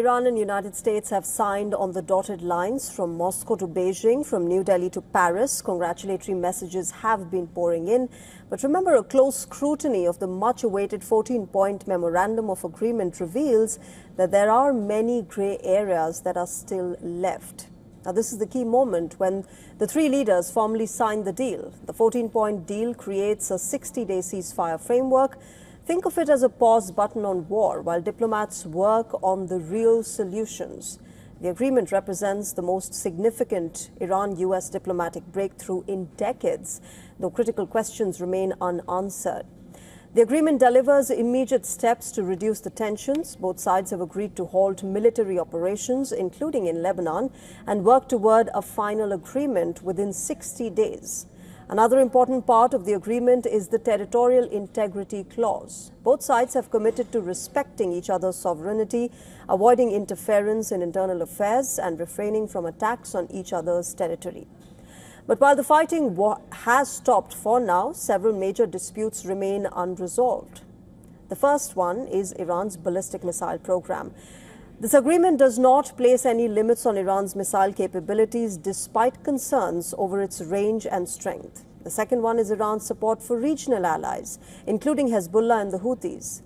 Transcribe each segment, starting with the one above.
Iran and United States have signed on the dotted lines from Moscow to Beijing, from New Delhi to Paris. Congratulatory messages have been pouring in. But remember, a close scrutiny of the much-awaited 14-point memorandum of agreement reveals that there are many grey areas that are still left. Now, this is the key moment when the three leaders formally signed the deal. The 14-point deal creates a 60-day ceasefire framework. Think of it as a pause button on war while diplomats work on the real solutions. The agreement represents the most significant Iran-US diplomatic breakthrough in decades, though critical questions remain unanswered. The agreement delivers immediate steps to reduce the tensions. Both sides have agreed to halt military operations, including in Lebanon, and work toward a final agreement within 60 days. Another important part of the agreement is the territorial integrity clause. Both sides have committed to respecting each other's sovereignty, avoiding interference in internal affairs, and refraining from attacks on each other's territory. But while the fighting has stopped for now, several major disputes remain unresolved. The first one is Iran's ballistic missile program. This agreement does not place any limits on Iran's missile capabilities despite concerns over its range and strength. The second one is Iran's support for regional allies, including Hezbollah and the Houthis.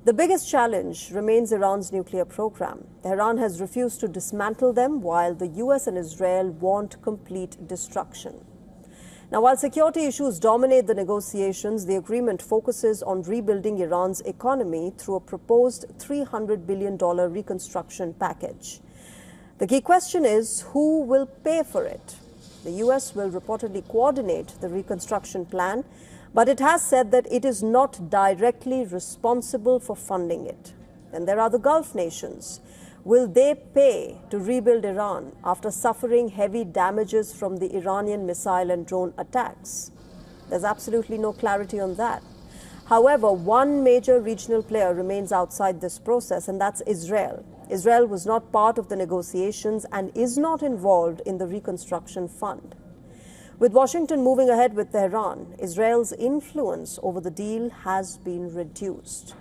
The biggest challenge remains Iran's nuclear program. Tehran has refused to dismantle them, while the US and Israel want complete destruction. Now, while security issues dominate the negotiations, the agreement focuses on rebuilding Iran's economy through a proposed $300 billion reconstruction package. The key question is, who will pay for it? The US will reportedly coordinate the reconstruction plan, but it has said that it is not directly responsible for funding it. Then there are the Gulf nations. Will they pay to rebuild Iran after suffering heavy damages from the Iranian missile and drone attacks? There's absolutely no clarity on that. However, one major regional player remains outside this process, and that's Israel. Israel was not part of the negotiations and is not involved in the reconstruction fund. With Washington moving ahead with Tehran, Israel's influence over the deal has been reduced.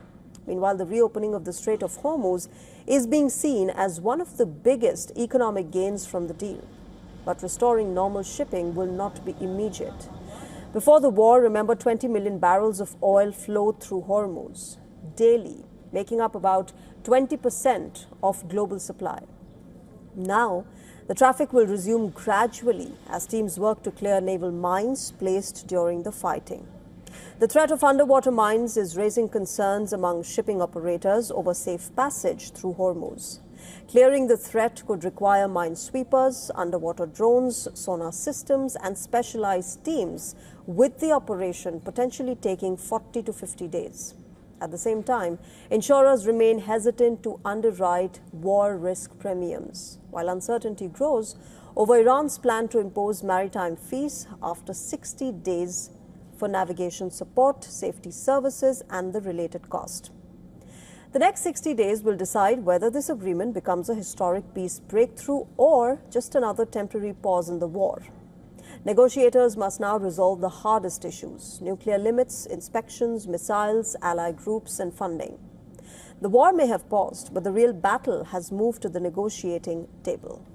Meanwhile, the reopening of the Strait of Hormuz is being seen as one of the biggest economic gains from the deal. But restoring normal shipping will not be immediate. Before the war, remember, 20 million barrels of oil flowed through Hormuz daily, making up about 20% of global supply. Now, the traffic will resume gradually as teams work to clear naval mines placed during the fighting. The threat of underwater mines is raising concerns among shipping operators over safe passage through Hormuz. Clearing the threat could require minesweepers, underwater drones, sonar systems, and specialized teams, with the operation potentially taking 40 to 50 days. At the same time, insurers remain hesitant to underwrite war risk premiums, while uncertainty grows over Iran's plan to impose maritime fees after 60 days for navigation support, safety services, and the related cost. The next 60 days will decide whether this agreement becomes a historic peace breakthrough or just another temporary pause in the war. Negotiators must now resolve the hardest issues: nuclear limits, inspections, missiles, ally groups, and funding. The war may have paused, but the real battle has moved to the negotiating table.